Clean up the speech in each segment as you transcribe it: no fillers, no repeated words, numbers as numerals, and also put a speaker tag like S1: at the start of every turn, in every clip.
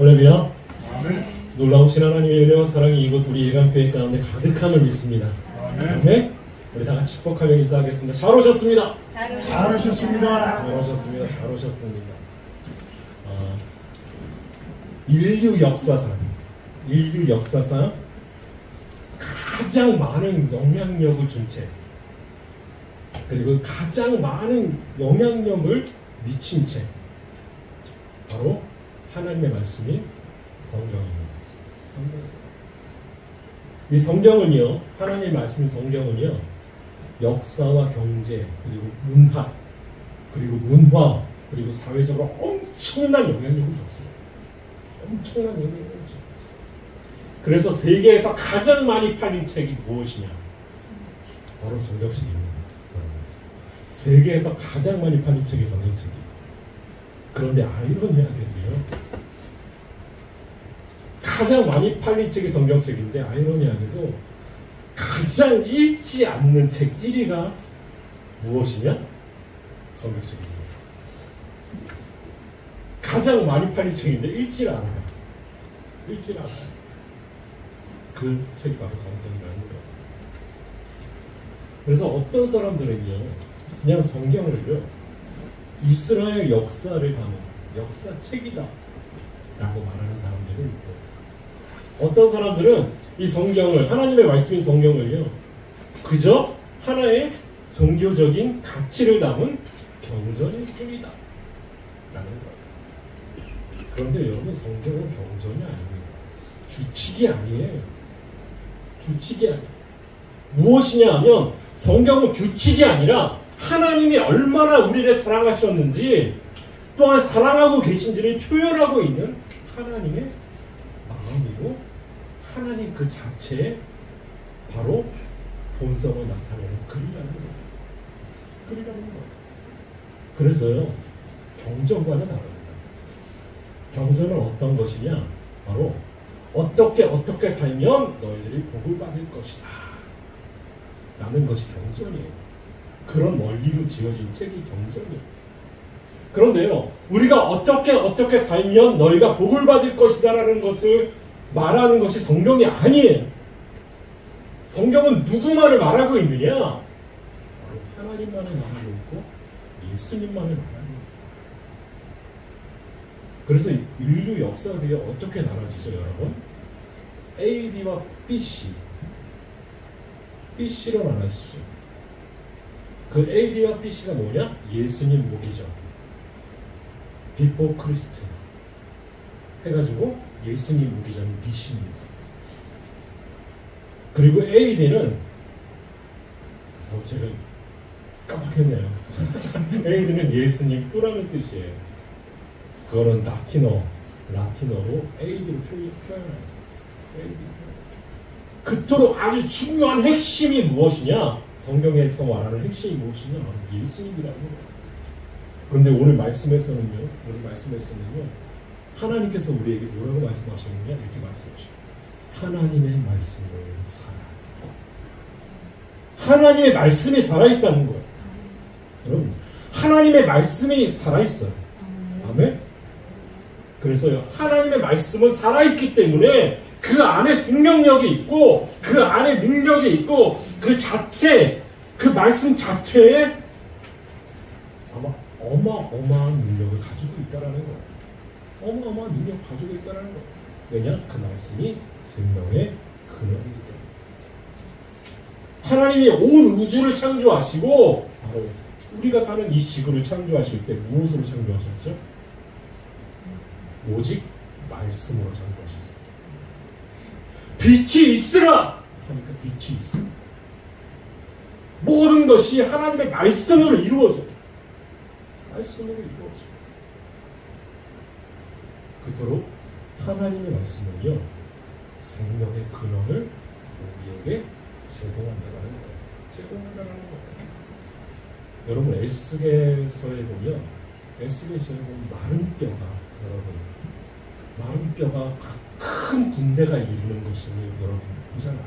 S1: 할렐루야.
S2: 아멘.
S1: 놀라우신 하나님의 은혜와 사랑이 이곳 우리 예강교회 가운데 가득함을 믿습니다. 아멘. 우리 다 같이 축복하며 인사하겠습니다. 잘 오셨습니다.
S2: 잘 오셨습니다.
S1: 잘 오셨습니다. 잘 오셨습니다. 인류 역사상 가장 많은 영향력을 준 책, 그리고 가장 많은 영향력을 미친 책, 바로 하나님의 말씀인 성경입니다. 이 성경은요, 하나님의 말씀인 성경은요, 역사와 경제, 그리고 문학, 그리고 문화, 그리고 사회적으로 엄청난 영향력을 줬어요. 엄청난 영향력을 줬어요. 그래서 세계에서 가장 많이 팔린 책이 무엇이냐? 바로 성경책입니다. 세계에서 가장 많이 팔린 책이 성경책이에요. 그런데 아이러니하게도요, 가장 많이 팔린 책이 성경책인데 아이러니하게도 가장 읽지 않는 책 1위가 무엇이냐? 성경책입니다. 가장 많이 팔린 책인데 읽지 않아요. 읽지 않아요. 그 책이 바로 성경이라는 거예요. 그래서 어떤 사람들은요, 그냥 성경을요, 이스라엘 역사를 담은 역사책이다 라고 말하는 사람들이 있고, 어떤 사람들은 이 성경을, 하나님의 말씀인 성경을요, 그저 하나의 종교적인 가치를 담은 경전일 뿐이다 라는 거예요. 그런데 여러분, 성경은 경전이 아닙니다. 규칙이 아니에요. 규칙이 아니에요. 무엇이냐 하면, 성경은 규칙이 아니라 하나님이 얼마나 우리를 사랑하셨는지, 또한 사랑하고 계신지를 표현하고 있는 하나님의 마음이고, 하나님 그 자체에 바로 본성을 나타내는 글이라는 거예요. 글이라는 거예요. 그래서요, 경전과는 다릅니다. 경전은 어떤 것이냐? 바로 어떻게 살면 너희들이 복을 받을 것이다 라는 것이 경전이에요. 그런 원리로 지어진 책이 경전이에요. 그런데요, 우리가 어떻게 살면 너희가 복을 받을 것이다 라는 것을 말하는 것이 성경이 아니에요. 성경은 누구만을 말하고 있느냐? 바로 하나님만을 말하고 있고 예수님만을 말하고 있고. 그래서 인류 역사가 어떻게 나눠지죠, 여러분? AD와 BC로 나눠지죠. 그 AD와 BC가 뭐냐? 예수님 무기죠. 비포 크리스트 해가지고 예수님 무기전이 BC입니다. 그리고 AD는 제가 깜빡했네요. AD는 예수님 뿌라는 뜻이에요. 그거는 라틴어로 AD로 표현해요. 그토록 아주 중요한 핵심이 무엇이냐? 성경에서 말하는 핵심이 무엇이냐? 예수님이라는 거예요. 그런데 오늘 말씀에서는요, 하나님께서 우리에게 뭐라고 말씀하셨느냐? 이렇게 말씀하시죠. 하나님의 말씀을 하나님의 말씀이 살아있다는 거예요. 여러분, 하나님의 말씀이 살아있어요. 아멘? 그래서요, 하나님의 말씀은 살아있기 때문에 그 안에 생명력이 있고, 그 안에 능력이 있고, 그 말씀 자체에 아마 어마어마한 능력을 가지고 있다는 거예요. 어마어마한 능력을 가지고 있다는 거예요. 왜냐? 그 말씀이 생명의 근원이기 때문에. 하나님이 온 우주를 창조하시고, 바로 우리가 사는 이 지구를 창조하실 때 무엇으로 창조하셨죠? 오직 말씀으로 창조하셨어요. 빛이 있으라! 하니까 빛이 있어요. 모든 것이 하나님의 말씀으로 이루어져요. 말씀으로 이루어져요. 그토록 하나님의 말씀은요, 생명의 근원을 우리에게 제공한다는 거예요. 제공한다는 거예요. 여러분, 에스겔서에 보면 마른 뼈가 큰 군대가 이루는 것을 여러분 보잖아요.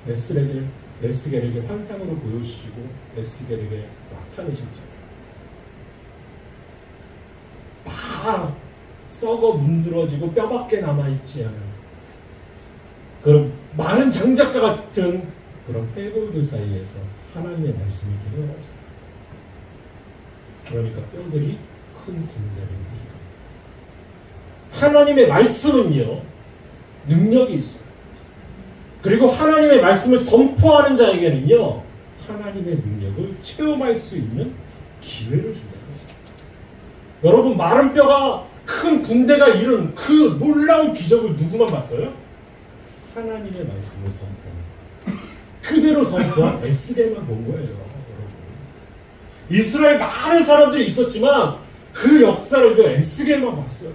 S1: 에스겔에게 환상으로 보여주시고 에스겔에게 나타내셨잖아요. 다 썩어 문드러지고 뼈밖에 남아있지 않은 그런 많은 장작과 같은 그런 해골들 사이에서 하나님의 말씀이 되어나잖아요. 그러니까 뼈들이 큰 군대를 이겨요. 하나님의 말씀은요, 능력이 있어요. 그리고 하나님의 말씀을 선포하는 자에게는요, 하나님의 능력을 체험할 수 있는 기회를 준다는 거예요. 여러분, 마른 뼈가 큰 군대가 이룬 그 놀라운 기적을 누구만 봤어요? 하나님의 말씀을 선포한, 그대로 선포한 에스겔만 본 거예요. 여러분. 이스라엘 많은 사람들이 있었지만 그 역사를 그 에스겔만 봤어요.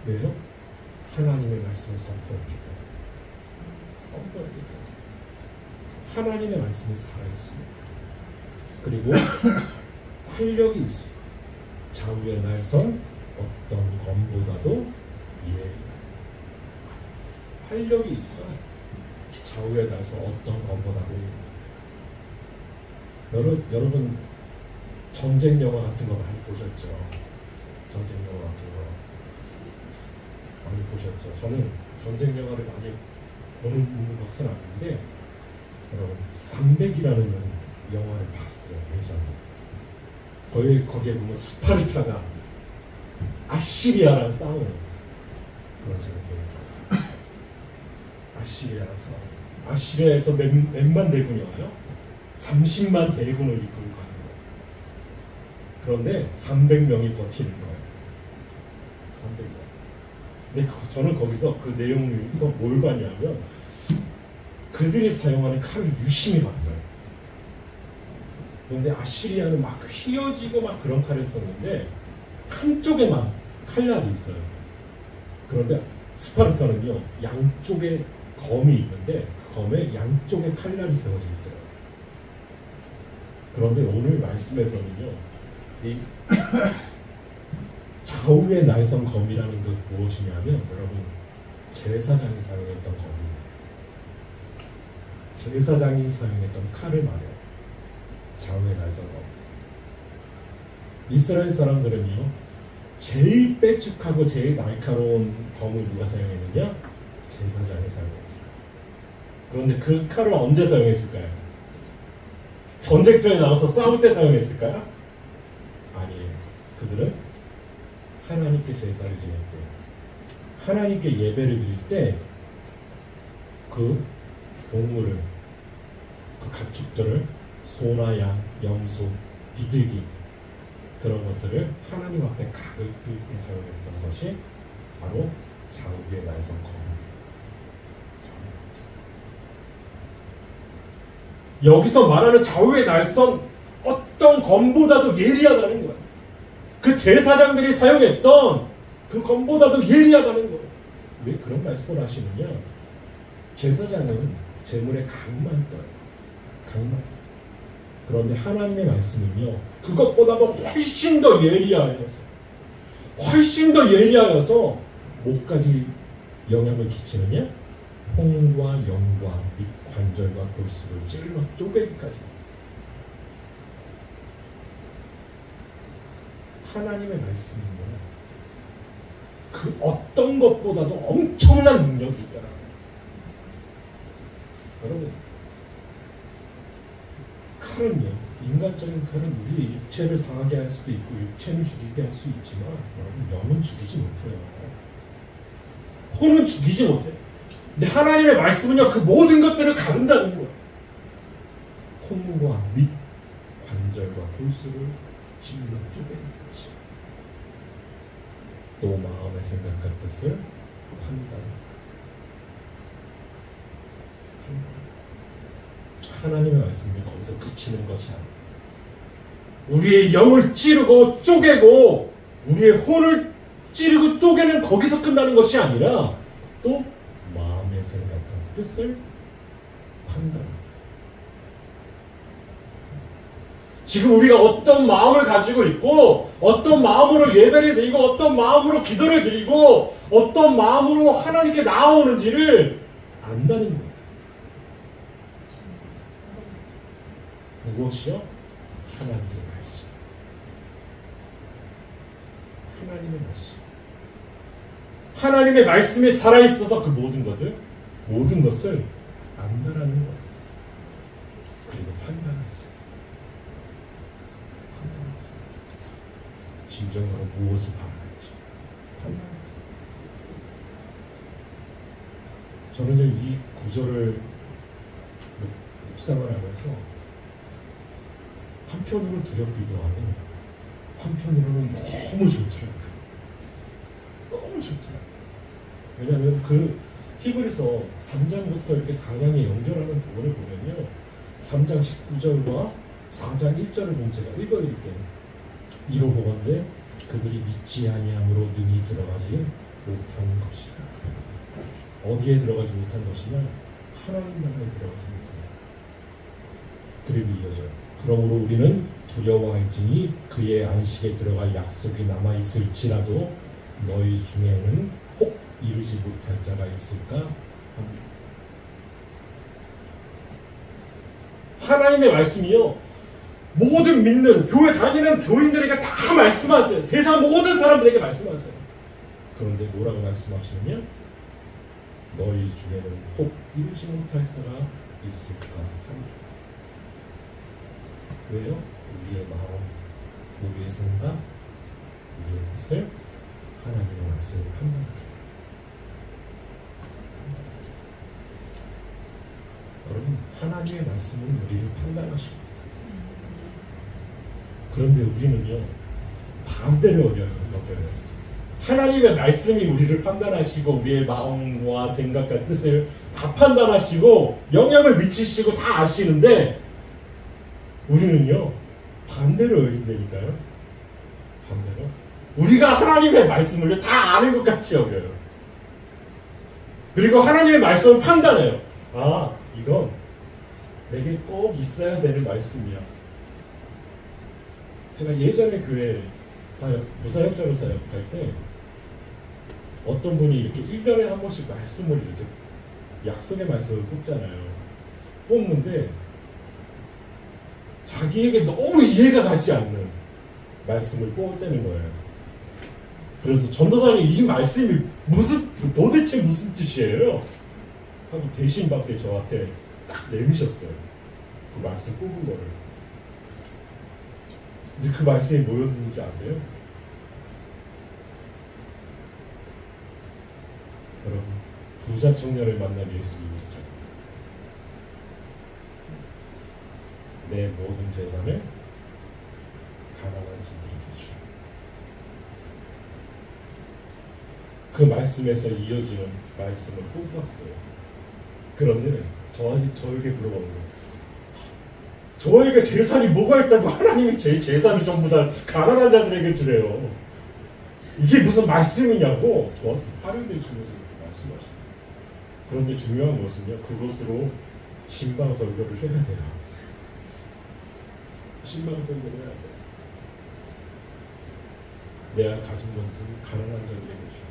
S1: 왜요? 하나님의 말씀을 선포했기 때문에. 선포했기 때문에. 하나님의 말씀이 살아있습니다. 그리고 활력이 있어. 좌우의 날선 어떤 검보다도 예리하다. 활력이 있어. 좌우의 날선 어떤 검보다도 예리하다. 여러분 전쟁 영화 같은 거 많이 보셨죠? 전쟁 영화 같은 거 많이 보셨죠? 저는 전쟁 영화를 많이 보는 것은 아닌데, 여러분 300이라는 영화를 봤어요. 예전에. 거기에 보면 스파르타가 아시리아랑 싸우는 그런 장면이에요. 아시리아랑 싸우는. 아시리아에서 몇만 대군이 와요? 30만 대군을 이끌고 가는 거예요. 그런데 300명이 버티는 거예요. 300명. 근데 저는 거기서 그 내용에서 뭘 봤냐면, 그들이 사용하는 칼을 유심히 봤어요. 그런데 아시리아는 막 휘어지고 막 그런 칼을 썼는데 한쪽에만 칼날이 있어요. 그런데 스파르타는요, 양쪽에 검이 있는데 그 검에 양쪽에 칼날이 세워져 있더라고요. 그런데 오늘 말씀에서는요, 이 좌우의 날선 검이라는 것 무엇이냐면, 여러분 제사장이 사용했던 검입니다. 제사장이 사용했던 칼을 말해요. 좌우의 날선 검. 이스라엘 사람들은요, 제일 빼쭉하고 제일 날카로운 검을 누가 사용했느냐? 제사장이 사용했어요. 그런데 그 칼을 언제 사용했을까요? 전쟁터에 나가서 싸울 때 사용했을까요? 아니에요. 그들은 하나님께 제사를 지낼 때, 하나님께 예배를 드릴 때 그 동물을, 그 가축들을, 소나 양, 염소, 비둘기, 그런 것들을 하나님 앞에 각을 뜰 때 사용했던 것이 바로 좌우의 날선 검. 여기서 말하는 좌우의 날선 어떤 검보다도 예리하다는 거예요. 그 제사장들이 사용했던 그 검보다도 예리하다는 거예요. 왜 그런 말씀을 하시느냐? 제사장은 제물의 각만 떠요. 각만. 그런데 하나님의 말씀은요, 그것보다도 훨씬 더 예리하여서, 훨씬 더 예리하여서 뭐까지 영향을 끼치느냐? 홍과 영과 및 관절과 골수를 찔러 쪼개기까지. 하나님의 말씀은요, 그 어떤 것보다도 엄청난 능력이 있더라고요. 여러분, 칼은요, 인간적인 칼은 우리의 육체를 상하게 할 수도 있고 육체는 죽이게 할 수 있지만, 여러분, 영은 죽이지 못해요. 혼은 죽이지 못해요. 근데 하나님의 말씀은요, 그 모든 것들을 가른다는 거예요. 혼과 및 관절과 골수를 찔러 쪼개는 거지. 또 마음의 생각과 뜻을 판단한다. 하나님의 말씀이 거기서 그치는 것이 아니에요. 우리의 영을 찌르고 쪼개고 우리의 혼을 찌르고 쪼개는 거기서 끝나는 것이 아니라 또 마음의 생각과 뜻을 판단한다. 지금 우리가 어떤 마음을 가지고 있고 어떤 마음으로 예배를 드리고 어떤 마음으로 기도를 드리고 어떤 마음으로 하나님께 나아오는지를 안다는 거예요. 무엇이요? 하나님의 말씀. 하나님의 말씀. 하나님의 말씀이 살아있어서 그 모든 것을 안다라는 것. 그리고 판단하세요. 진정으로 무엇을 바라는지 판단하세요. 저는요, 이 구절을 묵상을 하면서 한편으로 두렵기도 하고 한편으로는 너무 좋더라고요. 너무 좋더라고요. 왜냐하면 그 히브리서 3장부터 이렇게 4장에 연결하는 부분을 보면요, 3장 19절과 4장 1절을 보면 제가 읽어드릴게요. 이로 보건대 그들이 믿지 아니함으로 능히 들어가지 못한 것이다. 어디에 들어가지 못한 것이냐? 하나님 나라에 들어가지 못한다. 그리고 이어져요. 그러므로 우리는 두려워할지니 그의 안식에 들어갈 약속이 남아있을지라도 너희 중에는 혹 이루지 못할 자가 있을까 합니다. 하나님의 말씀이요, 모든 믿는 교회 다니는 교인들에게 다 말씀하세요. 세상 모든 사람들에게 말씀하세요. 그런데 뭐라고 말씀하시느냐? 너희 중에는 혹 이루지 못할 자가 있을까 합니다. 왜요? 우리의 마음, 우리의 생각, 우리의 뜻을 하나님의 말씀을 판단하기 때문에. 여러분, 하나님의 말씀은 우리를 판단하십니다. 그런데 우리는요, 반대로 여겨요. 하나님의 말씀이 우리를 판단하시고 우리의 마음과 생각과 뜻을 다 판단하시고 영향을 미치시고 다 아시는데 우리는요, 반대로 여긴다니까요. 반대로 우리가 하나님의 말씀을 다 아는 것 같이 여겨요. 그리고 하나님의 말씀을 판단해요. 아, 이건 내게 꼭 있어야 되는 말씀이야. 제가 예전에 교회 부사역자로 사역할 때 어떤 분이 이렇게 1년에 한 번씩 말씀을 이렇게 약속의 말씀을 뽑잖아요. 뽑는데 자기에게 너무 이해가 가지 않는 말씀을 뽑았다는 거예요. 그래서 전도사님, 이 말씀이 도대체 무슨 뜻이에요? 하고 대신 밖에 저한테 딱 내미셨어요. 그 말씀 뽑은 거를. 근데 그 말씀이 뭐였는지 아세요? 여러분, 부자 청년을 만난 예수님이죠. 내 모든 재산을 가난한 자들에게 주라. 그 말씀에서 이어지는 말씀을 뽑았어요. 그런데 저에게 물어보는 거예요. 저에게 재산이 뭐가 있다고 하나님이 제 재산을 전부 다 가난한 자들에게 주래요. 이게 무슨 말씀이냐고 저한테 화를 내시면서 말씀하시죠. 그런데 중요한 것은요, 그것으로 신방 설교를 해야 돼요. 신방 설교를 해야 돼요. 내가 가진 것은 가난한 자들에게 주.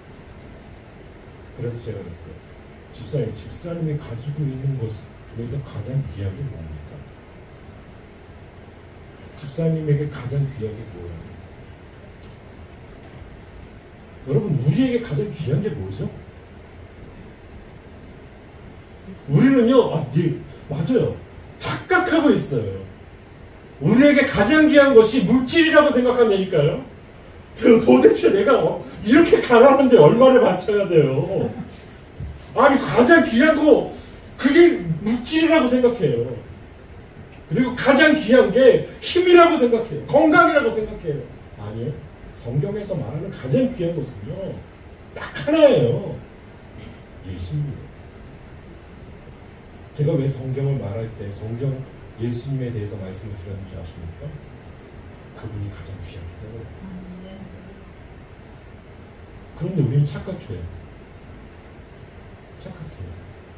S1: 그래서 제가 그랬어요. 집사님이 가지고 있는 것 중에서 가장 귀한 게 뭡니까? 집사님에게 가장 귀한 게 뭐예요? 여러분, 우리에게 가장 귀한 게 뭐죠? 우리는요, 맞아요. 착각하고 있어요. 우리에게 가장 귀한 것이 물질이라고 생각한다니까요. 도대체 내가 이렇게 가난한데 얼마를 바쳐야 돼요? 아니, 가장 귀한 거 그게 물질이라고 생각해요. 그리고 가장 귀한 게 힘이라고 생각해요. 건강이라고 생각해요. 아니요. 성경에서 말하는 가장 귀한 것은요, 딱 하나예요. 예수님. 제가 왜 성경을 말할 때 예수님에 대해서 말씀을 드렸는지 아십니까? 그분이 가장 귀하기 때문에. 그런데 우리는 착각해요.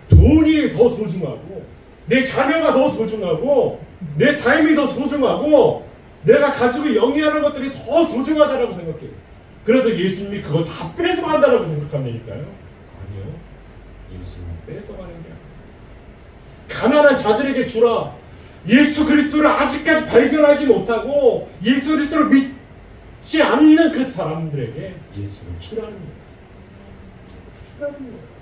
S1: 돈이 더 소중하고, 내 자녀가 더 소중하고, 내 삶이 더 소중하고, 내가 가지고 영위하는 것들이 더 소중하다고 생각해요. 그래서 예수님이 그걸 다 뺏어간다고 생각한다니까요. 아니요. 예수님이 뺏어가는 게 아니에요. 가난한 자들에게 주라. 예수 그리스도를 아직까지 발견하지 못하고 예수 그리스도를 믿지 않는 그 사람들에게 예수를 주라는 거예요. 하나님 거예요.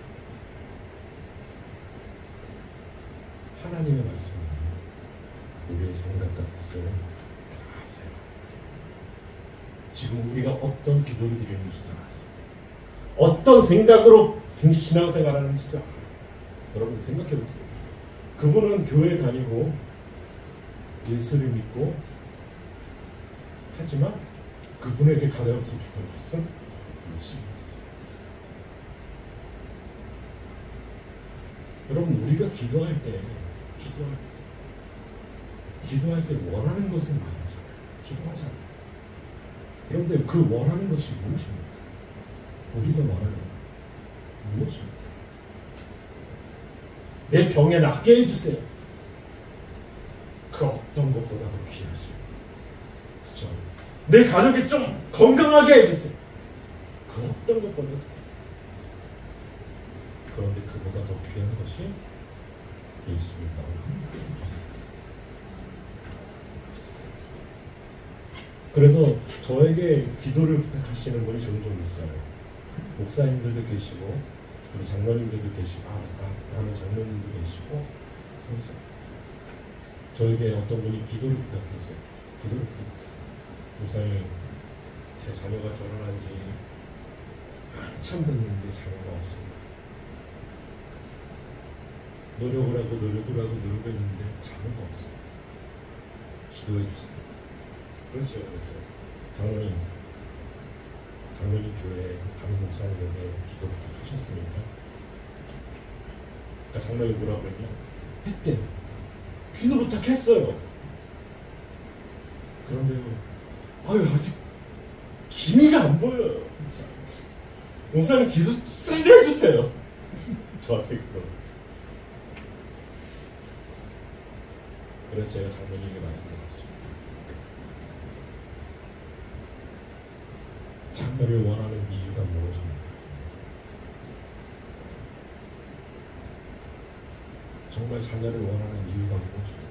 S1: 하나님의 말씀은 우리의 생각과 뜻을 다 아세요. 지금 우리가 어떤 기도를 드리는지도 아세요. 어떤 생각으로 신앙생활하는지도 알아요. 여러분 생각해 보세요. 그분은 교회 다니고 예수를 믿고 하지만 그분에게 가졌으면 좋겠는 것은 무엇이겠어요? 여러분 우리가 기도할 때 원하는 것은 많잖아요. 기도하잖아요. 그런데 그 원하는 것이 무엇입니까? 우리가 원하는 것 무엇입니까? 내 병에 낫게 해주세요. 그 어떤 것보다도 귀하지. 그렇죠? 내 가족이 좀 건강하게 해주세요. 그 어떤 것보다도 귀하지. 그런데 그보다 더 귀한 것이 예수님 나와 함께 해주세요. 그래서 저에게 기도를 부탁하시는 분이 종종 있어요. 목사님들도 계시고 우리 장로님들도 계시고 다른 장로님도 계시고 그래서 저에게 어떤 분이 기도를 부탁했어요. 목사님, 제 자녀가 결혼한 지 한참 됐는데 자녀가 없습니다. 노력을 하고 노력했는데 자녀가 없습니다. 기도해 주세요. 그렇죠. 장로님 교회 다른 목사님에게 기도 부탁하셨습니까? 그러니까 장로님 뭐라고 그랬냐? 했대요. 기도 부탁했어요. 그런데요, 아직 기미가 안 보여요. 목사님 기도 세게 해주세요. 저한테 그러. 그래서 제가 장로님에게 말씀드렸죠. 자녀를 원하는 이유가 무엇입니까? 정말 자녀를 원하는 이유가 무엇입니까?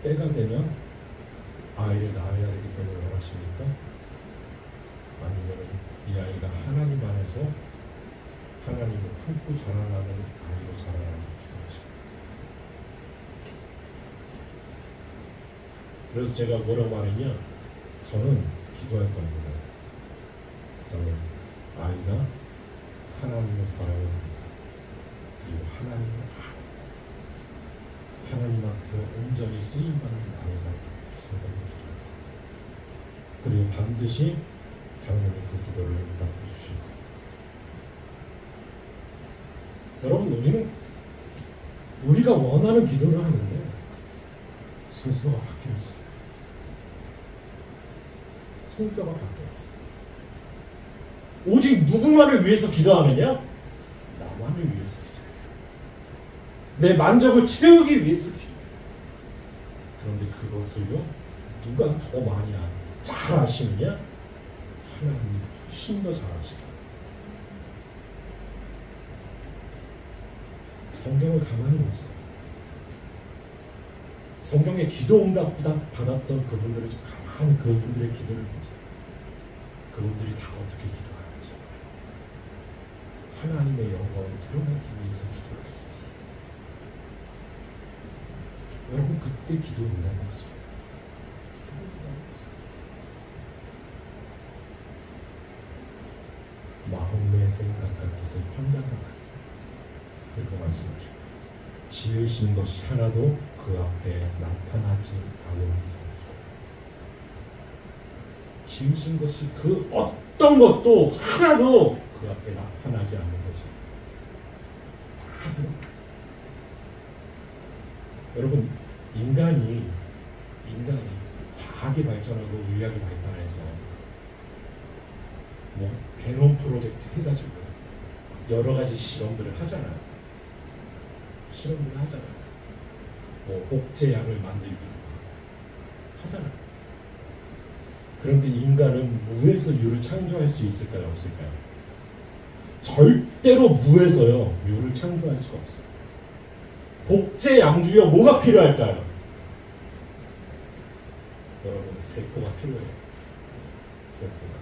S1: 때가 되면 아이를 낳아야 되기 때문에 원하십니까? 아니면 이 아이가 하나님 안에서 하나님을 품고 자라나는 아이로 자라나는 기도하십니까? 그래서 제가 뭐라고 말했냐? 저는 기도할 겁니다. 저는 아이가 하나님의 사랑을 그리고 하나님을 하나님 앞에 온전히 쓰임받는 아이가 주세요. 그리고 반드시 장로님 그 기도를 응답해 주시고 여러분 우리가 원하는 기도를 하는데 순서가 바뀌어 있어요. 순서가 바뀌어 있어요. 오직 누구만을 위해서 기도하느냐? 나만을 위해서 기도해요. 내 만족을 채우기 위해서 기도해요. 그런데 그것을요 누가 더 많이 잘 아시느냐? 하나님이 훨씬 더 잘 아시다. 성경을 가만히 보세요. 성경에 기도 응답 받았던 그분들을 가만히 그분들의 기도를 보세요. 그분들이 다 어떻게 기도하는지 하나님의 영광을 드러내기 위해서 기도를 해요. 여러분 그때 기도 응답했어요. 마음의 생각과 뜻을 판단하라. 그리고 말씀드립니다. 지으신 것이 하나도 그 앞에 나타나지 않습니다. 지으신 것이 그 어떤 것도 하나도 그 앞에 나타나지 않는 것이 다 들어가요. 여러분 인간이 과학이 발전하고 의학이 발달해서 베놈 프로젝트 해가지고 여러 가지 실험들을 하잖아요. 복제약을 만들기도 하잖아요. 그런데 인간은 무에서 유를 창조할 수 있을까요? 없을까요? 절대로 무에서요 유를 창조할 수가 없어요. 복제양주여 뭐가 필요할까요? 여러분 세포가 필요해요. 세포가.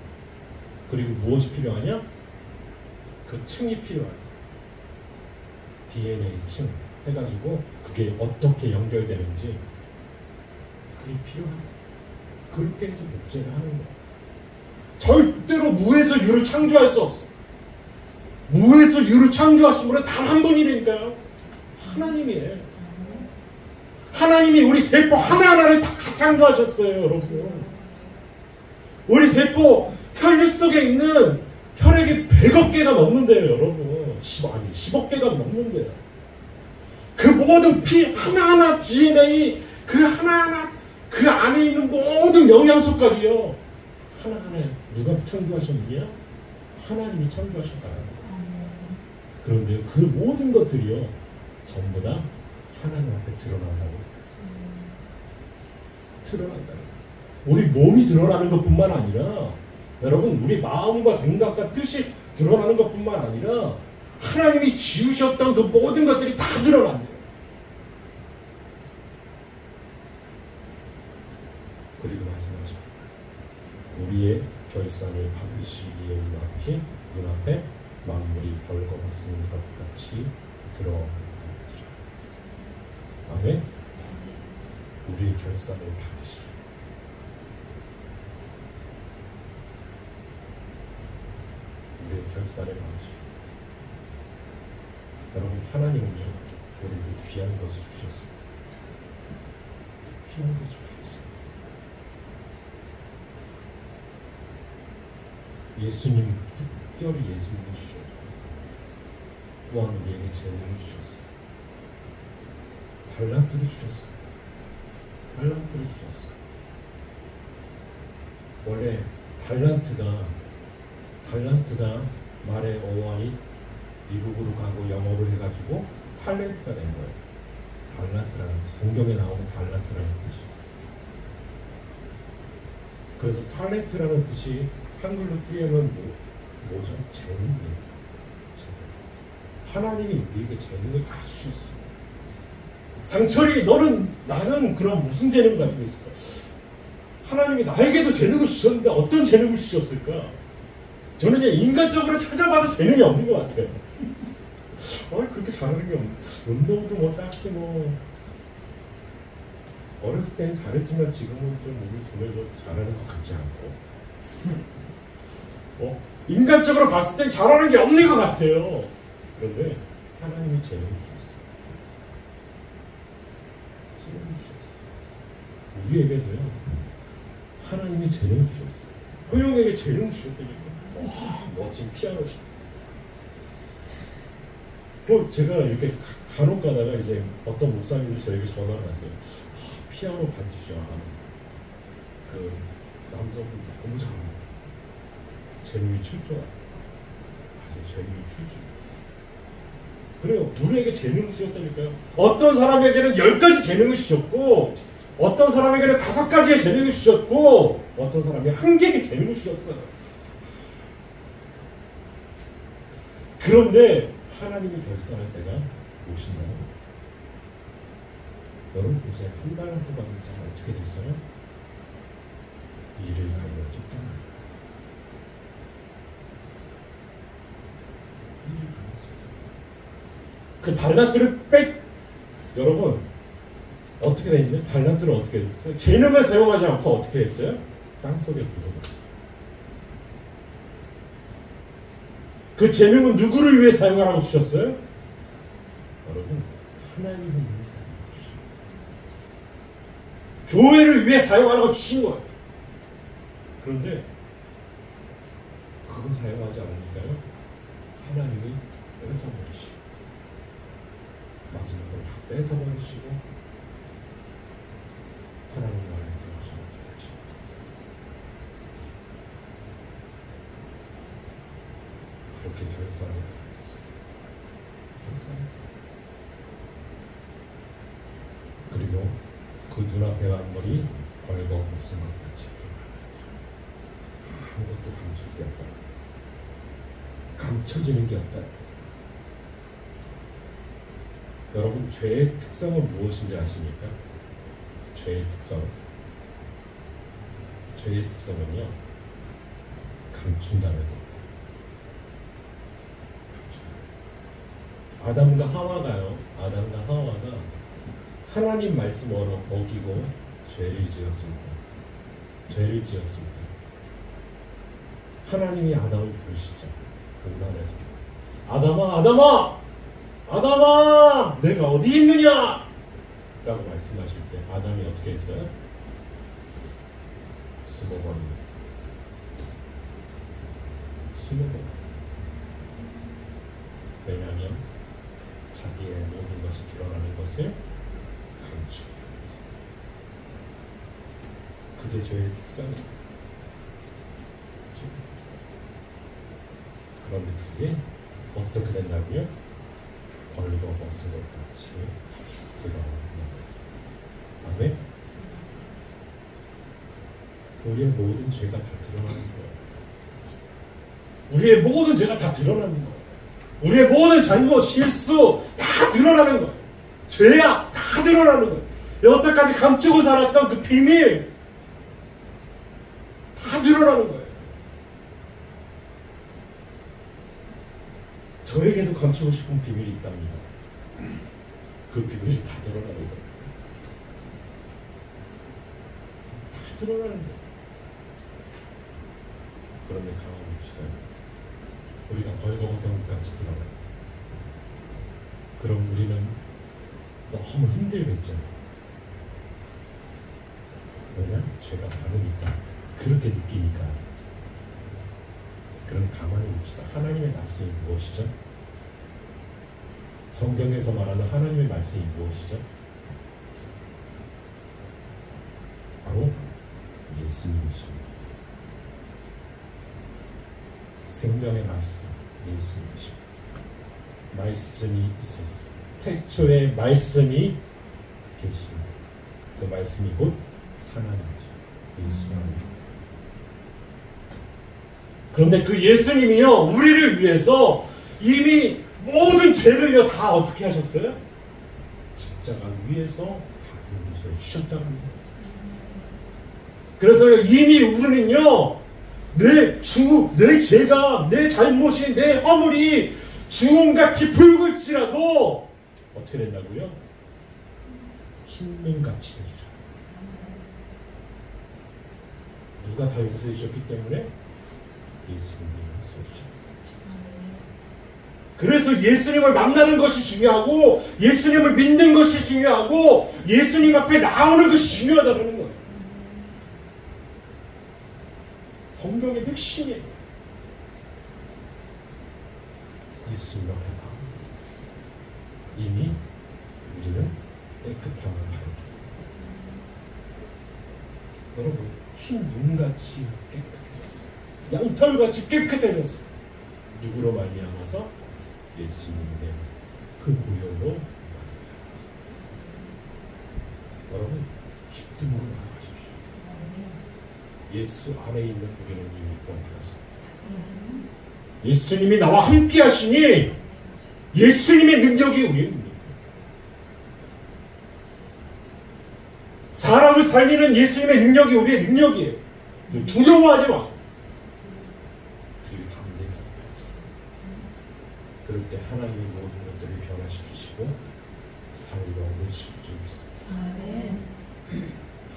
S1: 그리고 무엇이 필요하냐? 그 층이 필요해요. DNA 층 해가지고 그게 어떻게 연결되는지 그게 필요해요. 그렇게 해서 복제를 하는 거예요. 절대로 무에서 유를 창조할 수 없어. 무에서 유를 창조하신 분은 단 한 분이라니까요. 하나님이에요. 하나님이 우리 세포 하나하나를 다 창조하셨어요, 여러분. 우리 세포 혈류 속에 있는 혈액이 100억 개가 넘는데요, 여러분. 10억 개가 넘는데요. 그 모든 피 하나하나 DNA 그 하나하나 그 안에 있는 모든 영양소까지요. 하나하나 누가 창조하셨느냐? 하나님이 창조하셨다. 그런데 그 모든 것들이요 전부 다 하나님 앞에 드러난다고. 드러난다고. 우리 몸이 드러나는 것뿐만 아니라 여러분 우리 마음과 생각과 뜻이 드러나는 것뿐만 아니라 하나님이 지으셨던 그 모든 것들이 다 드러난대요. 그리고 말씀하십니다. 우리의 결산을 받으시기에 눈앞에 만물이 벌거벗은 것 같이 드러납니다. 아멘. 우리의 결산을 받으시기. 우리의 결산을 받으시기. 여러분 하나님은요 우리에게 귀한 것을 주셨습니다. 귀한 것을 주셨습니다. 예수님 특별히 예수님을 주셨고 또한 우리에게 재능을 주셨어요. 달란트를 주셨어요. 달란트를 주셨어요. 원래 달란트가 말의 어원이 미국으로 가고 영어로 해가지고 탤런트가 된 거예요. 달란트라는 성경에 나오는 달란트라는 뜻이. 그래서 탤런트라는 뜻이 한글로 풀이하면 뭐죠? 재능이에요. 하나님이 우리에게 재능을 다 주셨어요. 상철이 나는 그럼 무슨 재능을 가지고 있을까? 하나님이 나에게도 재능을 주셨는데 어떤 재능을 주셨을까? 저는 그냥 인간적으로 찾아봐도 재능이 없는 것 같아요. 그렇게 잘하는 게 없네. 운동도 뭐 딱히 어렸을 때는 잘했지만 지금은 좀 몸이 둔해져서 잘하는 것 같지 않고 인간적으로 봤을 땐 잘하는 게 없는 것 같아요. 그런데 하나님이 재능을 주셨어요. 재능을 주셨어요. 우리에게도요 하나님이 재능을 주셨어요. 호영에게 재능을 주셨다니까. 멋진 피아노. 제가 이렇게 간혹 가다가 이제 어떤 목사님들이 저에게 전화를 왔어요. 피아노 반주죠. 그 남성분들 너무 잘합니다. 재능이 출중하다. 아주 재능이 출중. 그래요. 우리에게 재능을 주셨다니까요. 어떤 사람에게는 10가지 재능을 주셨고 어떤 사람에게는 5가지의 재능을 주셨고 어떤 사람이 1개의 재능을 주셨어요. 그런데 하나님이 결산할 때가 오신다는 여러분 보세요. 한 달란트 받은 자가 어떻게 됐어요? 일을 하여 쫓겨나요. 그 달란트를 여러분 어떻게 됐냐? 달란트를 어떻게 됐어요? 재능을 사용하지 않고 어떻게 했어요? 땅속에 묻어놨어요. 그 재능은 누구를 위해 사용하라고 주셨어요? 여러분 하나님을 위해 사용하라고 주셨어요. 교회를 위해 사용하라고 주신 거예요. 그런데 그걸 사용하지 않으니까요 하나님이 뺏어버리시고 마지막으로 다 뺏어버리시고 하나님 나라에 들어가시면 되겠죠. 그렇게 결산을 당했어요. 그리고 그 눈앞에 만물이 벌거벗은 것 같이 드러나요. 아무것도 감출 게 없다. 감춰지는 게 없다. 여러분 죄의 특성은 무엇인지 아십니까? 죄의 특성은요 감춘다는 겁니다. 아담과 하와가 하나님 말씀 어기고 죄를 지었습니다. 하나님이 아담을 부르시죠. 동산에서 아담아, 내가 어디 있느냐? 라고 말씀하실 때 아담이 어떻게 했어요? 숨어버립니다. 왜냐하면 자기의 모든 것이 드러나는 것을 감추기 위해서. 그게 죄의 특성이에요. 그런데 그게 어떻게 된다고요? 벌거벗은 것 같이 드러난다. 아멘? 우리의 모든 죄가 다 드러나는 거예요. 우리의 모든 죄가 다 드러나는 거예요. 우리의 모든 잘못, 실수 다 드러나는 거예요. 죄악 다 드러나는 거예요. 여태까지 감추고 살았던 그 비밀 다 드러나는 거예요. 저에게도 감추고 싶은 비밀이 있답니다. 그 비밀이 다 드러나는 거예요. 다 드러나는 거예요. 그런데 가만히 봅시다. 우리가 벌거벗은 것 같이 드러나요. 그럼 우리는 너무 힘들겠죠. 왜냐? 죄가 많으니까, 그렇게 느끼니까. 그런데 가만히 봅시다. 하나님의 말씀이 무엇이죠? 성경에서 말하는 하나님의 말씀이 무엇이죠? 바로 예수님이십니다. 생명의 말씀, 예수님이십니다. 말씀이 있었어. 태초에 말씀이 계신 그 말씀이 곧 하나님이죠. 예수님입니다. 그런데 그 예수님이요, 우리를 위해서 이미 모든 죄를요 다 어떻게 하셨어요? 십자가 위에서 다 용서해 주셨다는 거예요. 그래서 이미 우리는요, 내 죄가, 내 잘못이, 내 허물이 주홍같이 붉을지라도 어떻게 된다고요? 흰눈같이 되리라. 누가 다 용서해 주셨기 때문에? 예수님이 용서해 주셨다. 그래서 예수님을 만나는 것이 중요하고, 예수님을 믿는 것이 중요하고, 예수님 앞에 나오는 것이 중요하다는 거예요. 성경의 핵심이에요. 예수님 앞에 나옵니다. 이미 우리는 깨끗함을 받았기 때문에. 여러분, 흰 눈같이 깨끗해졌어요. 양털같이 깨끗해졌어요. 누구로 말미암아서? 예수님의 그 보혈로 말미암아서. 여러분, 기쁨으로 나아가십시오. 예수 안에 있는 우리는 이미 구원받았습니다. 예수님이 나와 함께 하시니 예수님의 능력이 우리의 능력입니다. 사람을 살리는 예수님의 능력이 우리의 능력이에요. 두려워하지 마세요. 그리고 담대히 선택하세요. 그럴 때 하나님이 모든 것들을 변화시키시고 삶을 얻으실 줄 믿습니다.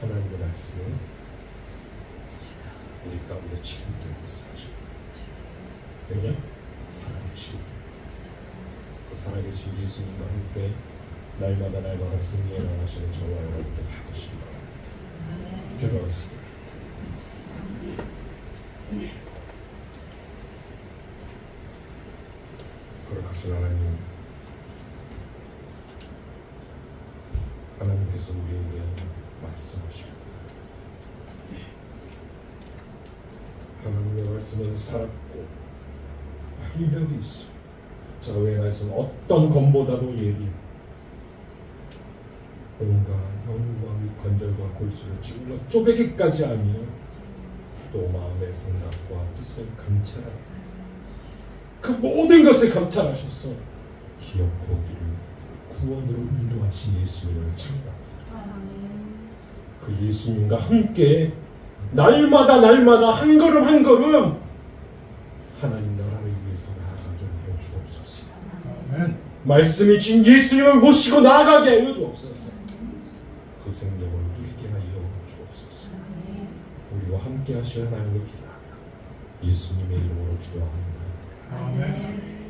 S1: 하나님의 말씀을 우리 가운데 지금도 말씀하십니다. 왜냐? 살아계시기 때문에. 그 살아계신 예수님과 함께 날마다 승리해 나가시는 저와 여러분들 다 되시기 바랍니다. 기도하겠습니다. 거룩하신 하나님, 하나님께서 우리에게 말씀하십니다. 하나님의 말씀은 살았고 활력이 있어. 저의 말씀은 어떤 검보다도 예리해. 온갖 영광, 관절과 골수를 찔러 쪼개기까지 하며 또 마음의 생각과 뜻을 감찰하라. 그 모든 것을 감찰하셔서 기업고 이를 구원으로 인도하신 예수님을 찬양합니다. 그 예수님과 함께 날마다 한 걸음 한 걸음 하나님 나라를 위해서 나아가게 하여 주옵소서.
S2: 아멘.
S1: 말씀이 진 예수님을 모시고 나아가게 하여 주옵소서. 그 생명을 누리게 하여 주옵소서. 우리와 함께 하시는 하나님을 기도하며 예수님의 이름으로 기도합니다.
S2: 아멘.